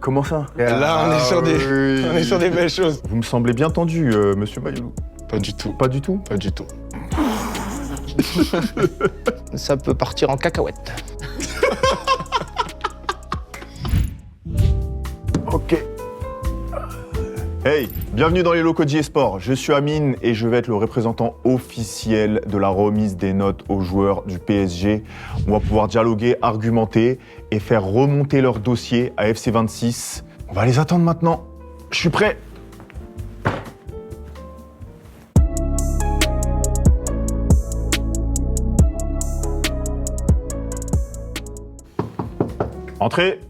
Comment ça? Là, on est sur des belles choses. Vous me semblez bien tendu, monsieur Maillot. Pas du tout. Pas du tout? Pas du tout. Ça peut partir en cacahuète. Ok. Hey, bienvenue dans les locaux d'eSport. Je suis Amine et je vais être le représentant officiel de la remise des notes aux joueurs du PSG. On va pouvoir dialoguer, argumenter et faire remonter leur dossier à FC26. On va les attendre maintenant. Je suis prêt. Entrez.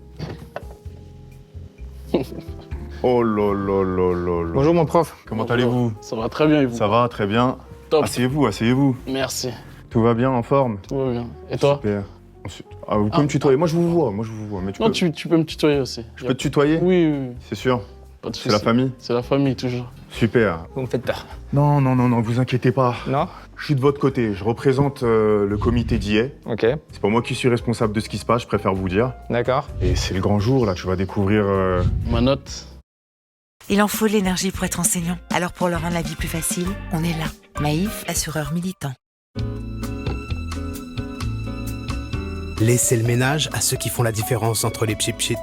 Oh là là là là là. Bonjour mon prof. Comment allez-vous? Ça va très bien et vous? Ça va, très bien. Top. Asseyez-vous, asseyez-vous. Merci. Tout va bien, en forme? Tout va bien. Et toi? Super. Ah, vous pouvez me tutoyer. Moi, je vous vois. Mais Non, tu peux me tutoyer aussi. Je peux te tutoyer? Oui, oui, oui. C'est sûr. Pas de C'est la souci. famille? C'est la famille, toujours. Super. Vous me faites peur. Non, vous inquiétez pas. Non? Je suis de votre côté. Je représente le comité d'IA. Ok, C'est pas moi qui suis responsable de ce qui se passe, je préfère vous dire. d'accord. Et c'est le grand jour, là. Tu vas découvrir... Ma note? Il en faut de l'énergie pour être enseignant. Alors pour leur rendre la vie plus facile, on est là. Maïf, assureur militant. Laissez le ménage à ceux qui font la différence entre les pchit-pchit.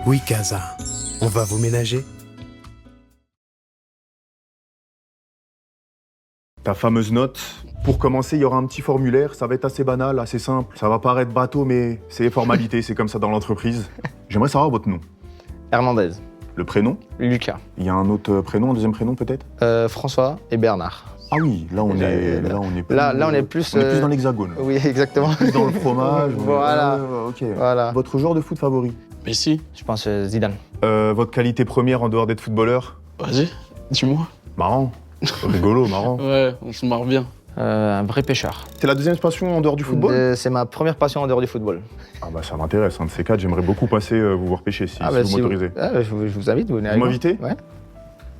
Oui, Casa, on va vous ménager. Ta fameuse note. Pour commencer, il y aura un petit formulaire. Ça va être assez banal, assez simple. Ça va paraître bateau, mais c'est les formalités. C'est comme ça dans l'entreprise. J'aimerais savoir votre nom. Hernandez. Le prénom? Lucas. Il y a un autre prénom, un deuxième prénom peut-être? François et Bernard. Ah oui, là on est plus, Là, on est plus, on est plus dans l'hexagone. Oui, exactement. Plus dans le fromage. Voilà. Ok. Voilà. Votre joueur de foot favori? Messi? Je pense Zidane. Votre qualité première en dehors d'être footballeur? Vas-y, dis-moi. Marrant. Rigolo, marrant. Ouais, on se marre bien. Un vrai pêcheur. C'est la deuxième passion en dehors du football? C'est ma première passion en dehors du football. Ah bah ça m'intéresse, un de ces quatre, j'aimerais beaucoup passer vous voir pêcher si vous m'autorisez. Je vous invite, vous venez Vous avec moi. m'invitez? Ouais.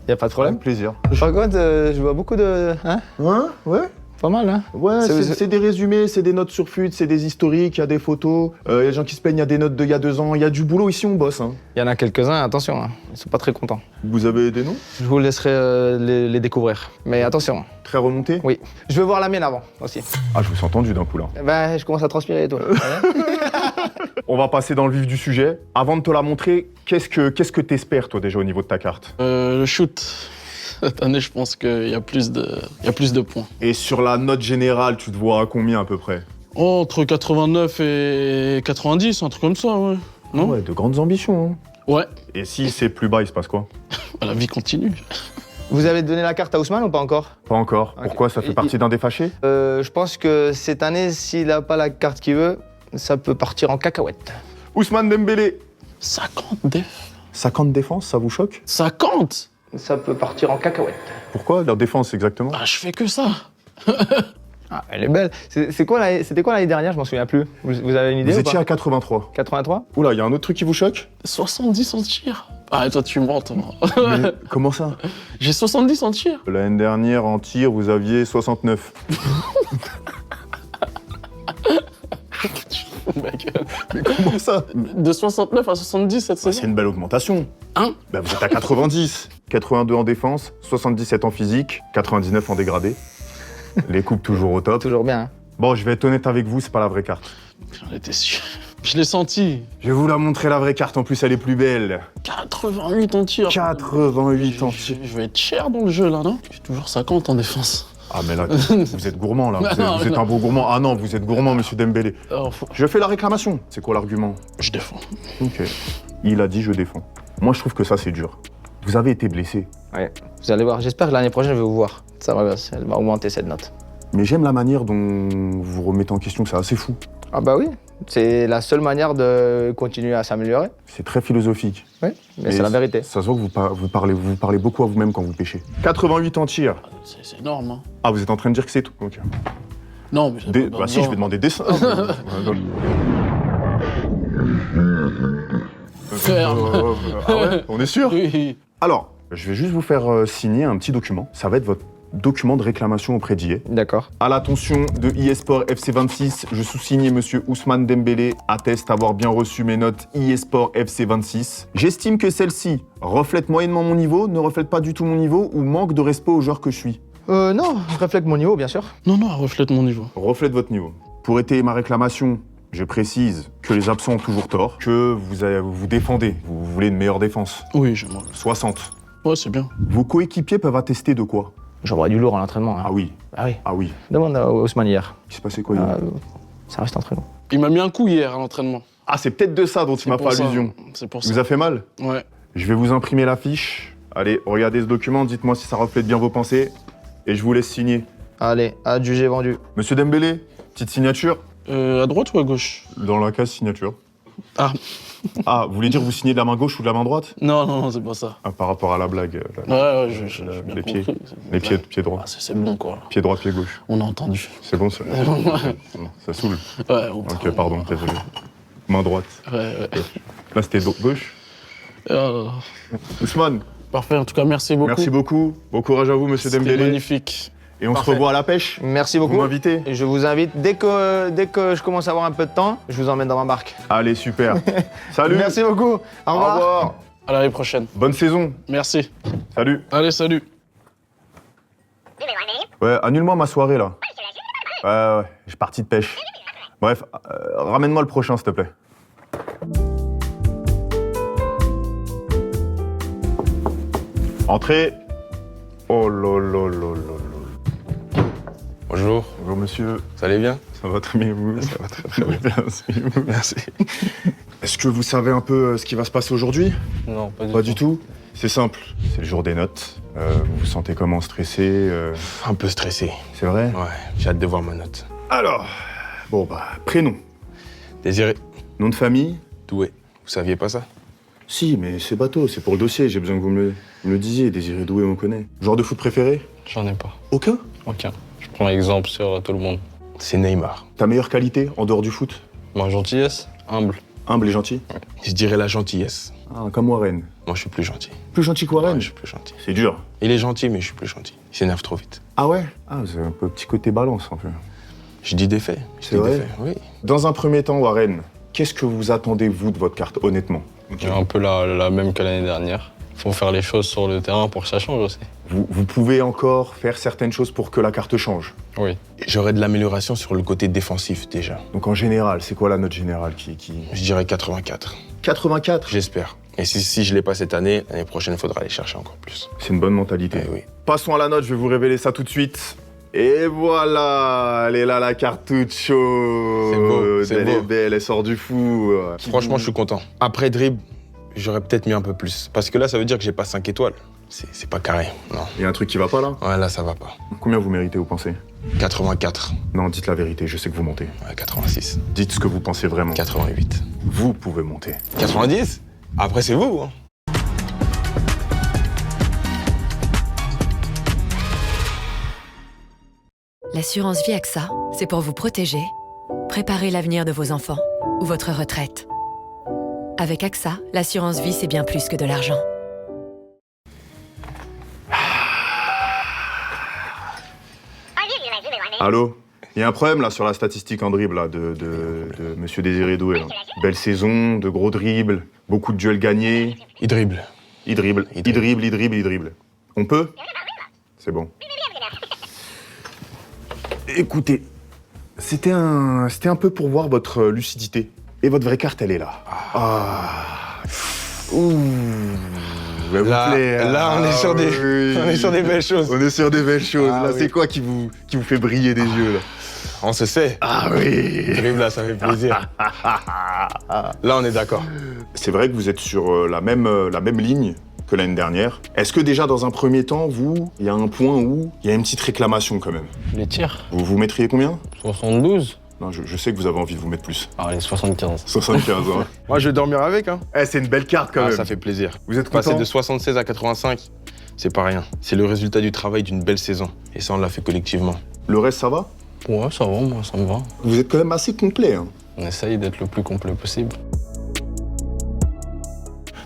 Y a pas de problème. Avec plaisir. Par contre, je vois beaucoup de... Hein? Ouais. Pas mal, hein? Ouais, C'est- c'est des résumés, c'est des notes sur FUT, c'est des historiques, il y a des photos, il y a des gens qui se plaignent, il y a des notes d'il y a 2 ans, il y a du boulot ici, on bosse. Hein. Il y en a quelques-uns, attention, hein. Ils sont pas très contents. Vous avez des noms? Je vous laisserai les découvrir. Mais attention, Très remontés? oui. Je veux voir la mienne avant, aussi. Ah, je vous sens tendu d'un coup là. Ben, je commence à transpirer et tout. On va passer dans le vif du sujet. Avant de te la montrer, qu'est-ce que t'espères toi déjà au niveau de ta carte? Le shoot. Cette année, je pense qu'il y a plus de points. Et sur la note générale, tu te vois à combien à peu près? Oh, entre 89 et 90, un truc comme ça, ouais. Non? Ouais, de grandes ambitions. Hein. Ouais. Et si c'est plus bas, il se passe quoi? Bah, la vie continue. Vous avez donné la carte à Ousmane ou pas encore? Pas encore. Ok. Pourquoi? Ça fait partie d'un des fâchés? Je pense que cette année, s'il n'a pas la carte qu'il veut, ça peut partir en cacahuète. Ousmane Dembélé. 50 def. 50 défenses, ça vous choque? 50? Ça peut partir en cacahuète. Pourquoi? Leur défense exactement? Ah, je fais que ça. Ah, elle est belle. C'était quoi l'année dernière? Je m'en souviens plus. Vous avez une idée Vous ou étiez pas? à 83. 83? Oula, il y a un autre truc qui vous choque? 70 en tir. Ah, et toi, tu mens, toi. Mais comment ça? J'ai 70 en tir. L'année dernière, en tir, vous aviez 69. Mec, Mais comment ça? de 69 à 70 cette C'est saison. une belle augmentation. Hein? Bah, vous êtes à 90. 82 en défense, 77 en physique, 99 en dégradé. Les coupes toujours au top. Toujours bien, hein. Bon, je vais être honnête avec vous, c'est pas la vraie carte. J'en étais sûr. Je l'ai senti. Je vais vous la montrer, la vraie carte, en plus elle est plus belle. 88 en tir. 88 en tir. Je vais être cher dans le jeu, là, non? J'ai toujours 50 en défense. Ah mais là, vous êtes gourmand là, vous êtes un beau gourmand. Ah non, vous êtes gourmand, monsieur Dembélé. Alors, Je fais la réclamation. C'est quoi l'argument? je défends. Ok. Il a dit je défends. Moi je trouve que ça c'est dur. Vous avez été blessé. Ouais. Vous allez voir. J'espère que l'année prochaine, je vais vous voir. Elle va augmenter cette note. Mais j'aime la manière dont vous vous remettez en question, c'est assez fou. Ah bah oui. C'est la seule manière de continuer à s'améliorer. C'est très philosophique. Oui, mais c'est la vérité. Ça se voit que vous parlez beaucoup à vous-même quand vous pêchez. 88 en tir. C'est énorme, hein. Ah, vous êtes en train de dire que c'est tout. Ok. Non, mais... Bah si, je vais demander dessin. Ferme. Ah ouais, on est sûr? Oui. Alors, je vais juste vous faire signer un petit document. Ça va être votre document de réclamation auprès d'IA. D'accord. À l'attention de eSport FC26, je sous-signe Monsieur Ousmane Dembélé atteste avoir bien reçu mes notes eSport FC26. J'estime que celle-ci reflète moyennement mon niveau, ne reflète pas du tout mon niveau ou manque de respect au joueur que je suis. Non, reflète mon niveau, bien sûr. Non, non, elle reflète mon niveau. Reflète votre niveau. Pour étayer ma réclamation, je précise que les absents ont toujours tort, que vous défendez, vous voulez une meilleure défense. Oui, j'aimerais. 60. Ouais, c'est bien. Vos coéquipiers peuvent attester de quoi? J'aurais du lourd à l'entraînement. Hein. Ah oui, Ah oui. ah oui. Demande à Ousmane hier. Il s'est passé quoi hier? Ça reste entre nous. Il m'a mis un coup hier à l'entraînement. Ah, c'est peut-être de ça dont il m'a pour fait ça. allusion. C'est pour Il ça. vous a fait mal? Ouais. Je vais vous imprimer la fiche. Allez, regardez ce document, dites-moi si ça reflète bien vos pensées. Et je vous laisse signer. Allez, adjugé, vendu. Monsieur Dembélé, petite signature À droite ou à gauche? dans la case signature. Ah. Ah, vous voulez dire vous signez de la main gauche ou de la main droite? Non, non, non, c'est pas ça. Ah, par rapport à la blague. Ouais, j'ai bien les pieds. compris. Les pieds droit. Ah, c'est bon, quoi. Pied droit, pied gauche. On a entendu. C'est bon ça? Ouais, Non, ça saoule. Ok, pardon, désolé. Main droite. Ouais. Là, c'était gauche. Ousmane, Parfait, en tout cas, merci beaucoup. merci beaucoup. Bon courage à vous, monsieur C'était Dembélé. magnifique. Et on se Parfait. revoit à la pêche. Merci Vous beaucoup. m'invitez? Et je vous invite, dès que je commence à avoir un peu de temps, je vous emmène dans ma barque. Allez, super. Salut. Merci beaucoup. Au revoir. Au revoir. À l'année prochaine. Bonne saison. Merci. Salut. Allez, salut. Ouais, annule-moi ma soirée là. Ouais, j'ai parti de pêche. Bref, ramène-moi le prochain, s'il te plaît. Entrez. Oh là. Bonjour, Bonjour monsieur, vous allez bien? ça va très bien vous? Ça va très bien. Merci. Merci. Est-ce que vous savez un peu ce qui va se passer aujourd'hui? Non, Pas du tout. C'est simple, c'est le jour des notes. Vous vous sentez comment? Stressé? Un peu stressé. C'est vrai? Ouais, j'ai hâte de voir ma note. Alors, bon prénom, Désiré, nom de famille? Doué. Vous saviez pas ça? Si, mais c'est bateau, c'est pour le dossier, j'ai besoin que vous me le disiez. Désiré Doué, on connaît. Joueur de foot préféré? J'en ai pas. Aucun? Aucun. Je prends l'exemple sur tout le monde. C'est Neymar. Ta meilleure qualité en dehors du foot? Ma gentillesse, humble. Humble et gentil? Je dirais la gentillesse. Ah, comme Warren. Moi, je suis plus gentil. Plus gentil que Warren? Ouais, je suis plus gentil. C'est dur. Il est gentil, mais je suis plus gentil. Il s'énerve trop vite. Ah ouais? Ah, c'est un peu petit côté balance un peu. Je dis des faits. C'est vrai? Oui. Dans un premier temps, Warren, qu'est-ce que vous attendez, vous, de votre carte, honnêtement? J'ai un peu la même que l'année dernière. Faut faire les choses sur le terrain pour que ça change aussi. Vous pouvez encore faire certaines choses pour que la carte change. Oui. J'aurais de l'amélioration sur le côté défensif déjà. Donc en général, c'est quoi la note générale qui... Je dirais 84. 84? J'espère. Et si je l'ai pas cette année, l'année prochaine, il faudra aller chercher encore plus. C'est une bonne mentalité. Eh oui. Passons à la note, je vais vous révéler ça tout de suite. Et voilà, elle est là la cartucho. C'est beau, c'est Elle est beau. belle, elle sort du fou. Franchement, je suis content. Après dribble, j'aurais peut-être mis un peu plus. Parce que là, ça veut dire que j'ai pas 5 étoiles. C'est pas carré, non. Il y a un truc qui va pas là? Ouais, là, ça va pas. Combien vous méritez, vous pensez? 84. Non, dites la vérité, je sais que vous montez. Ouais, 86. Dites ce que vous pensez vraiment. 88. Vous pouvez monter. 90? Après, c'est vous, hein. L'assurance vie AXA, c'est pour vous protéger, préparer l'avenir de vos enfants ou votre retraite. Avec AXA, l'assurance vie, c'est bien plus que de l'argent. Allô? Il y a un problème là sur la statistique en dribble là, de Monsieur Désiré Doué. Là. Belle saison, de gros dribbles, beaucoup de duels gagnés. Il dribble. Il dribble, il dribble, il dribble, il dribble. On peut? C'est bon. Écoutez, c'était un peu pour voir votre lucidité. Et votre vraie carte, elle est là. Ah. Ouh. Elle vous Là, plaît, hein? là, on est sur des, oui. on est sur des belles choses. On est sur des belles choses. Ah là, oui. c'est quoi qui vous fait briller des yeux là? On se sait. Ah oui. Dribble, là, ça fait plaisir. Là, on est d'accord. C'est vrai que vous êtes sur la même ligne que l'année dernière. Est-ce que déjà dans un premier temps, il y a un point où il y a une petite réclamation quand même? Les tirs, Vous vous mettriez combien? 72. Non, je sais que vous avez envie de vous mettre plus. Ah, les 75. 75 ans. Moi, je vais dormir avec, hein. Eh, c'est une belle carte quand Ah, même. ça fait plaisir. Vous êtes Passer content? de 76 à 85, c'est pas rien. C'est le résultat du travail d'une belle saison. Et ça, on l'a fait collectivement. Le reste, ça va? Ouais, ça va, moi, ça me va. Vous êtes quand même assez complet. Hein. On essaye d'être le plus complet possible.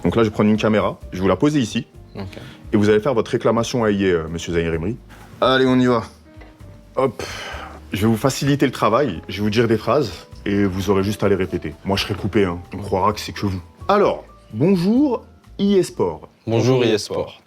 Donc là, je vais prendre une caméra, je vais vous la poser ici. Ok. Et vous allez faire votre réclamation à IA, monsieur Zahir Emery. Allez, on y va. Hop. Je vais vous faciliter le travail. Je vais vous dire des phrases et vous aurez juste à les répéter. Moi, je serai coupé, hein. On croira que c'est que vous. Alors, bonjour, eSport. Bonjour eSport.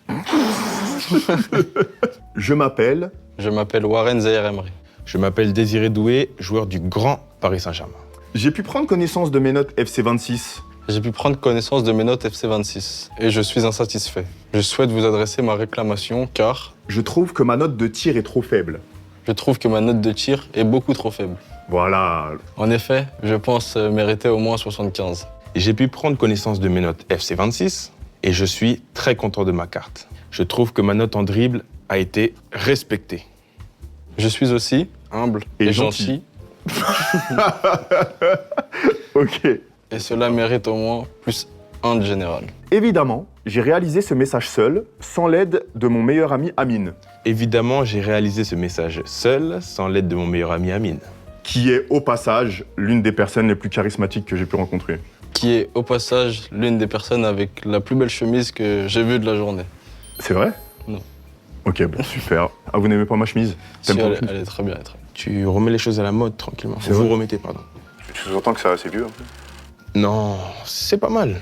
Je m'appelle... Je m'appelle Warren Zahir Emery. Je m'appelle Désiré Doué, joueur du Grand Paris Saint-Germain. J'ai pu prendre connaissance de mes notes FC26. J'ai pu prendre connaissance de mes notes FC26 et je suis insatisfait. Je souhaite vous adresser ma réclamation car Je trouve que ma note de tir est trop faible. je trouve que ma note de tir est beaucoup trop faible. Voilà. En effet, je pense mériter au moins 75. J'ai pu prendre connaissance de mes notes FC26 et je suis très content de ma carte. Je trouve que ma note en dribble a été respectée. Je suis aussi humble Et et gentil. gentil Ok. et cela mérite au moins plus 1 de général. Évidemment, j'ai réalisé ce message seul, sans l'aide de mon meilleur ami Amine, Évidemment, j'ai réalisé ce message seul, sans l'aide de mon meilleur ami Amine. qui est au passage l'une des personnes les plus charismatiques que j'ai pu rencontrer. Qui est au passage l'une des personnes avec la plus belle chemise que j'ai vue de la journée. C'est vrai? Non. Ok, bon, super. Ah, vous n'aimez pas ma chemise? Si, T'aimes pas ma elle chemise? est très bien, elle est très bien. Tu remets les choses à la mode tranquillement. C'est Vous vrai. remettez, pardon. Tu sous-entends que c'est assez vieux un peu? Non, c'est pas mal.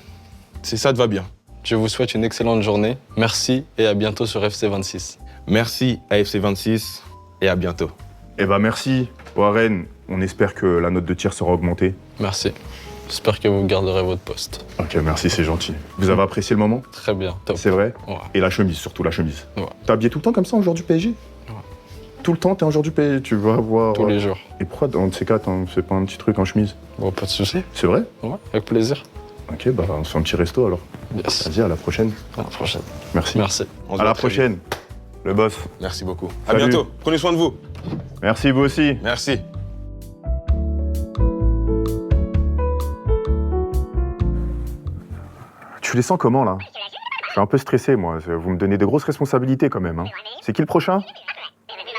Ça te va bien. Je vous souhaite une excellente journée. Merci et à bientôt sur FC26. Merci à FC26 et à bientôt. Eh ben merci, Warren. On espère que la note de tir sera augmentée. Merci. J'espère que vous garderez votre poste. Ok, merci, c'est gentil. Vous avez apprécié le moment? Très bien, top. C'est vrai? Ouais. Et la chemise, surtout la chemise. Ouais. T'es habillé tout le temps comme ça en joueur du PSG? Ouais. Tout le temps, t'es en joueur du PSG? Tu vas voir... Tous les jours. Et pourquoi dans ces cas, on fait pas un petit truc en chemise? Bon, pas de soucis. C'est vrai? Ouais, avec plaisir. Ok, bah on se fait un petit resto alors. Yes. Vas-y, à la prochaine. À la prochaine. Merci. Merci. On se À la voit très vite. prochaine. Le boss. Merci beaucoup. À Salut. bientôt. Prenez soin de vous. Merci, vous aussi. Merci. Tu les sens comment, là? Je suis un peu stressé, moi. Vous me donnez de grosses responsabilités, quand même. Hein. C'est qui le prochain?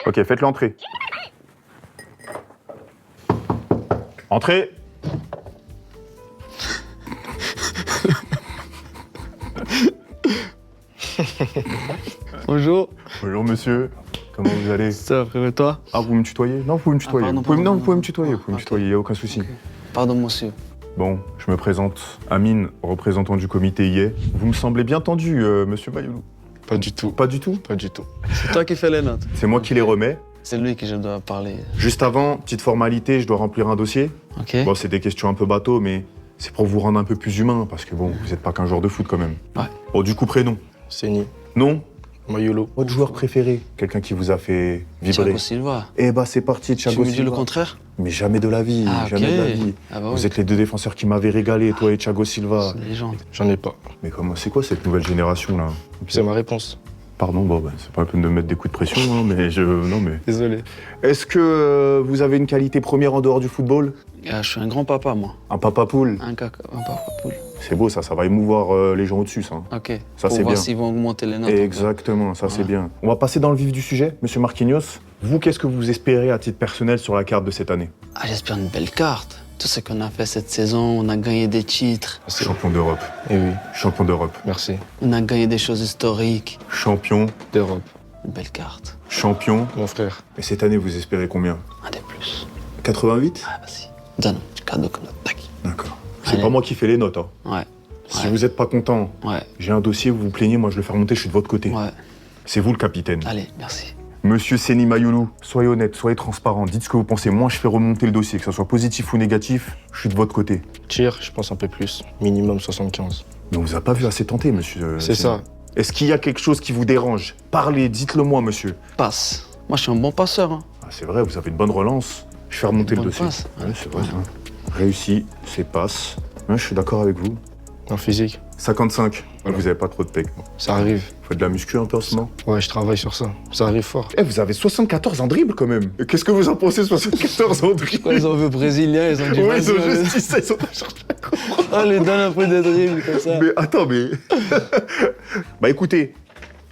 Ok, faites l'entrée. Entrée. Bonjour. Bonjour, monsieur. Comment vous allez? Ça va, frère, et toi? Ah, vous me tutoyez? Non, vous pouvez me tutoyer. pardon, vous pouvez, pardon, non, vous pouvez me pardon. tutoyer. Vous pouvez me Ok. tutoyer, il n'y a aucun souci. Pardon, monsieur. Bon, je me présente. Amine, représentant du comité IE. Vous me semblez bien tendu, monsieur Mayoulou. Pas du tout. Pas du tout? Pas du tout. C'est toi qui fais les notes. C'est moi qui les remets. C'est lui que je dois parler. Juste avant, petite formalité, je dois remplir un dossier. Ok? Bon, c'est des questions un peu bateau, mais c'est pour vous rendre un peu plus humain, parce que bon, vous n'êtes pas qu'un joueur de foot quand même. Ouais. Bon, du coup, prénom. Seni. Nom. Mayolo. Votre joueur préféré. Quelqu'un qui vous a fait vibrer. Thiago Silva. Eh bah, c'est parti, Tu Thiago me dis le Silva. contraire? Mais jamais de la vie, Ah, jamais ok. de la vie. Ah bah Vous oui. êtes les deux défenseurs qui m'avaient régalé, toi et Thiago Silva. C'est une légende. J'en ai pas. Mais comment, c'est quoi cette nouvelle génération là? C'est ma réponse. Pardon, bon, bah, c'est pas un peu de me mettre des coups de pression, hein, mais non, mais. Désolé. Est-ce que vous avez une qualité première en dehors du football? Ah, je suis un grand papa, moi. Un papa poule. Un papa poule. C'est beau, ça va émouvoir les gens au-dessus, ça. Ok. Ça, Pour c'est voir bien. s'ils vont augmenter les notes. Exactement, ça c'est Ouais. bien. On va passer dans le vif du sujet. Monsieur Marquinhos, vous, qu'est-ce que vous espérez à titre personnel sur la carte de cette année? Ah, j'espère une belle carte. Tout ce qu'on a fait cette saison, on a gagné des titres, Champion d'Europe. Eh oui, Champion d'Europe. merci. on a gagné des choses historiques. Champion. D'Europe. Une belle carte. Champion. Mon frère. Et cette année, vous espérez combien? Un des plus. 88? Ah, vas-y. Donne un cadeau comme notre tac. D'accord. C'est Allez. pas moi qui fais les notes. Hein. Ouais. Si Ouais. vous êtes pas content, Ouais. j'ai un dossier, vous vous plaignez, moi je le fais remonter, je suis de votre côté. Ouais. C'est vous le capitaine. Allez, merci. Monsieur Seni Mayoulou, soyez honnête, soyez transparent, dites ce que vous pensez. Moi, je fais remonter le dossier, que ce soit positif ou négatif, je suis de votre côté. Tir, je pense un peu plus. Minimum 75. Mais on vous a pas vu assez tenter, monsieur. C'est Seni. ça. Est-ce qu'il y a quelque chose qui vous dérange? Parlez, dites-le moi, monsieur. Passe. Moi, je suis un bon passeur. Hein. Ah, c'est vrai, vous avez une bonne relance. Je fais remonter le Bonne dossier. passe. Ouais, c'est vrai, ça. Réussi, c'est passe. Ouais, je suis d'accord avec vous. En physique, 55. Voilà. Vous avez pas trop de pec. ça arrive. Vous faites de la muscu un peu en ce moment? Ouais, je travaille sur ça. Ça arrive fort. Eh, vous avez 74 en dribble quand même. Qu'est-ce que vous en pensez, 74 en dribble? Quand ils ont vu Brésilien, ils ont dit Ouais, ils ont vas-y, juste allez. dit ça, ils ont pas cherché. Allez, donne un peu de dribble comme ça. Mais attends, mais. Bah écoutez,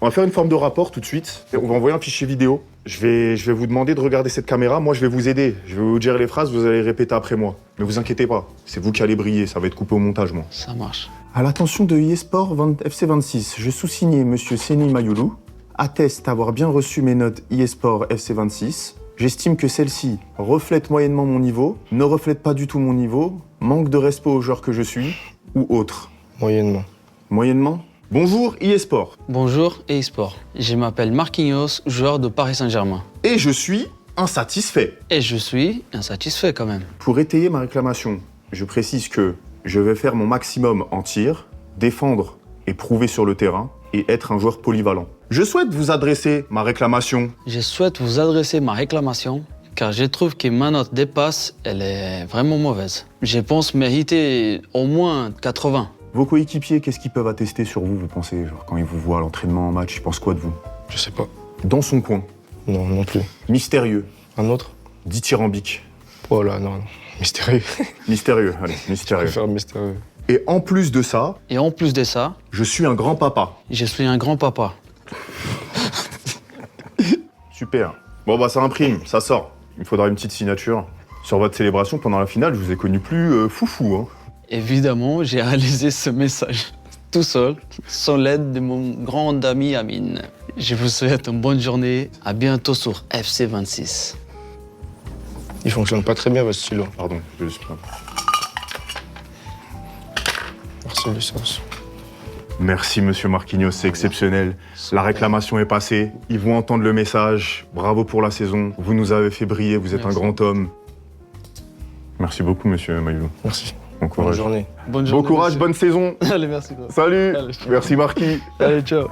on va faire une forme de rapport tout de suite. On va envoyer un fichier vidéo. Je vais vous demander de regarder cette caméra. Moi, je vais vous aider. Je vais vous dire les phrases, vous allez répéter après moi. Ne vous inquiétez pas, c'est vous qui allez briller. Ça va être coupé au montage, moi. Ça marche. À l'attention de eSport FC26, je sous-signais Monsieur Seni Mayoulou, atteste avoir bien reçu mes notes eSport FC26. J'estime que celle-ci reflète moyennement mon niveau, ne reflète pas du tout mon niveau, manque de respect au joueur que je suis, ou autre. Moyennement. Moyennement? Bonjour eSport. Bonjour eSport. Je m'appelle Marquinhos, joueur de Paris Saint-Germain. Et je suis insatisfait. Et je suis insatisfait quand même. Pour étayer ma réclamation, je précise que je vais faire mon maximum en tir, défendre et prouver sur le terrain, et être un joueur polyvalent. Je souhaite vous adresser ma réclamation. Je souhaite vous adresser ma réclamation car je trouve que ma note dépasse, elle est vraiment mauvaise. Je pense mériter au moins 80. Vos coéquipiers, qu'est-ce qu'ils peuvent attester sur vous, vous pensez? Genre, quand ils vous voient à l'entraînement, en match, ils pensent quoi de vous? Je sais pas. Dans son coin, Non, non plus. mystérieux, Un autre? dithyrambique. Voilà, non. Mystérieux. Mystérieux, allez, Je mystérieux. préfère mystérieux. Et en plus de ça, Et en plus de ça, je suis un grand-papa. je suis un grand-papa. Super. Bon, bah ça imprime, ça sort. Il me faudra une petite signature. Sur votre célébration pendant la finale, je vous ai connu plus foufou, hein. Évidemment, j'ai réalisé ce message tout seul, sans l'aide de mon grand ami Amine. Je vous souhaite une bonne journée. À bientôt sur FC26. Il fonctionne pas très bien, votre stylo. Pardon, je suis pas. Merci, Lucas. Merci, monsieur Marquinhos, c'est exceptionnel. La réclamation est passée. Ils vont entendre le message. Bravo pour la saison. Vous nous avez fait briller, vous êtes Merci. un grand homme. Merci beaucoup, monsieur Maïlou. Merci. Bon Bonne courage. journée. Bonne Bon journée. courage, monsieur. bonne saison. Allez, merci. Salut. Allez. Merci, Marquis. Allez, ciao.